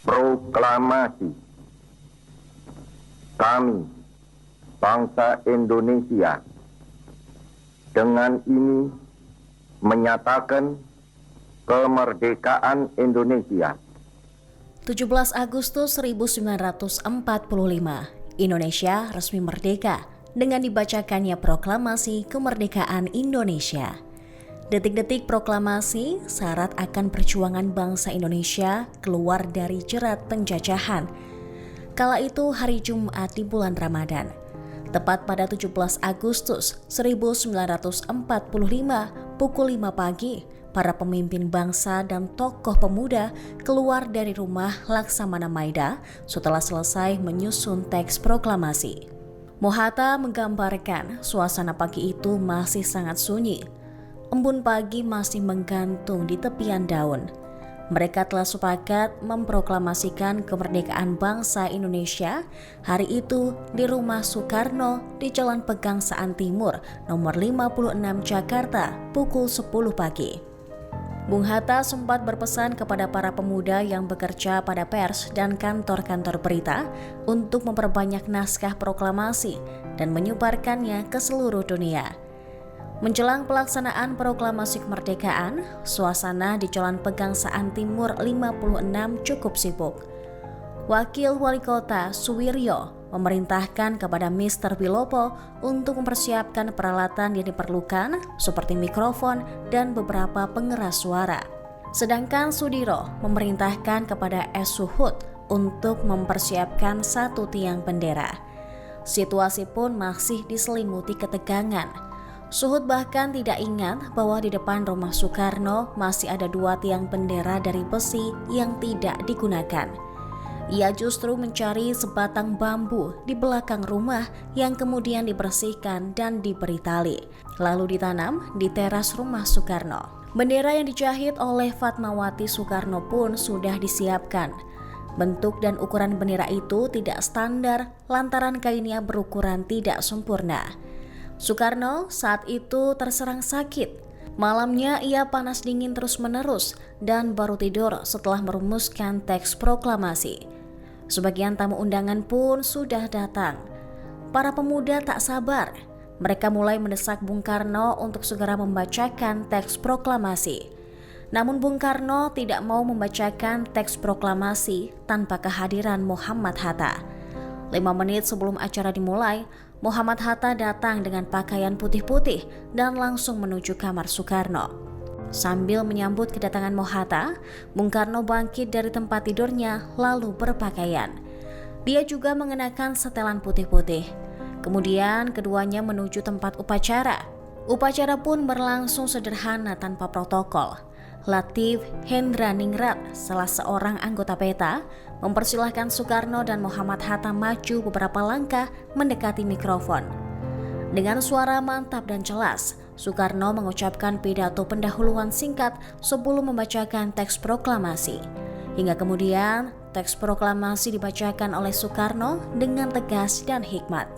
Proklamasi. Kami, bangsa Indonesia, dengan ini menyatakan kemerdekaan Indonesia. 17 Agustus 1945, Indonesia resmi merdeka dengan dibacakannya proklamasi kemerdekaan Indonesia. Detik-detik proklamasi syarat akan perjuangan bangsa Indonesia keluar dari jerat penjajahan. Kala itu hari Jumat di bulan Ramadan. Tepat pada 17 Agustus 1945 pukul 5 pagi, para pemimpin bangsa dan tokoh pemuda keluar dari rumah Laksamana Maida setelah selesai menyusun teks proklamasi. Mohatta menggambarkan suasana pagi itu masih sangat sunyi. Embun pagi masih menggantung di tepian daun. Mereka telah sepakat memproklamasikan kemerdekaan bangsa Indonesia hari itu di rumah Soekarno di Jalan Pegangsaan Timur nomor 56 Jakarta pukul 10 pagi. Bung Hatta sempat berpesan kepada para pemuda yang bekerja pada pers dan kantor-kantor berita untuk memperbanyak naskah proklamasi dan menyebarkannya ke seluruh dunia. Menjelang pelaksanaan proklamasi kemerdekaan, suasana di Jalan Pegangsaan Timur 56 cukup sibuk. Wakil Wali Kota Suwiryo memerintahkan kepada Mr. Wilopo untuk mempersiapkan peralatan yang diperlukan seperti mikrofon dan beberapa pengeras suara. Sedangkan Sudiro memerintahkan kepada S. Suhud untuk mempersiapkan satu tiang bendera. Situasi pun masih diselimuti ketegangan. Suhud bahkan tidak ingat bahwa di depan rumah Soekarno masih ada 2 tiang bendera dari besi yang tidak digunakan. Ia justru mencari sebatang bambu di belakang rumah yang kemudian dibersihkan dan diberi tali, lalu ditanam di teras rumah Soekarno. Bendera yang dijahit oleh Fatmawati Soekarno pun sudah disiapkan. Bentuk dan ukuran bendera itu tidak standar lantaran kainnya berukuran tidak sempurna. Soekarno saat itu terserang sakit. Malamnya ia panas dingin terus-menerus dan baru tidur setelah merumuskan teks proklamasi. Sebagian tamu undangan pun sudah datang. Para pemuda tak sabar. Mereka mulai mendesak Bung Karno untuk segera membacakan teks proklamasi. Namun Bung Karno tidak mau membacakan teks proklamasi tanpa kehadiran Muhammad Hatta. 5 menit sebelum acara dimulai, Muhammad Hatta datang dengan pakaian putih-putih dan langsung menuju kamar Soekarno. Sambil menyambut kedatangan Mohatta, Bung Karno bangkit dari tempat tidurnya lalu berpakaian. Dia juga mengenakan setelan putih-putih. Kemudian keduanya menuju tempat upacara. Upacara pun berlangsung sederhana tanpa protokol. Latif Hendraningrat, salah seorang anggota PETA, mempersilahkan Soekarno dan Muhammad Hatta maju beberapa langkah mendekati mikrofon. Dengan suara mantap dan jelas, Soekarno mengucapkan pidato pendahuluan singkat sebelum membacakan teks proklamasi. Hingga kemudian, teks proklamasi dibacakan oleh Soekarno dengan tegas dan hikmat.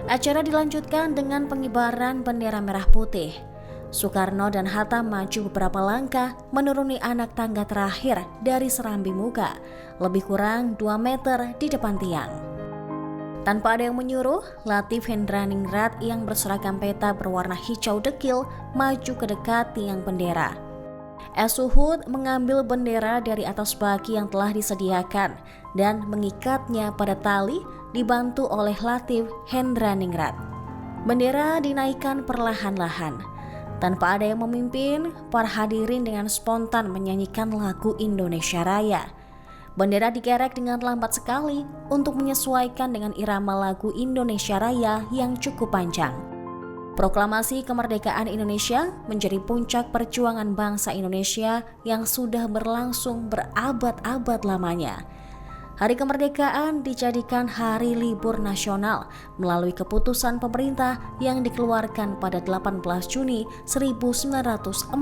Acara dilanjutkan dengan pengibaran bendera merah putih. Soekarno dan Hatta maju beberapa langkah menuruni anak tangga terakhir dari serambi muka, lebih kurang 2 meter di depan tiang. Tanpa ada yang menyuruh, Latif Hendraningrat yang berseragam PETA berwarna hijau dekil maju ke dekat tiang bendera. S. Suhud mengambil bendera dari atas baki yang telah disediakan dan mengikatnya pada tali dibantu oleh Latif Hendraningrat. Bendera dinaikkan perlahan-lahan. Tanpa ada yang memimpin, para hadirin dengan spontan menyanyikan lagu Indonesia Raya. Bendera digerek dengan lambat sekali untuk menyesuaikan dengan irama lagu Indonesia Raya yang cukup panjang. Proklamasi kemerdekaan Indonesia menjadi puncak perjuangan bangsa Indonesia yang sudah berlangsung berabad-abad lamanya. Hari kemerdekaan dijadikan hari libur nasional melalui keputusan pemerintah yang dikeluarkan pada 18 Juni 1946.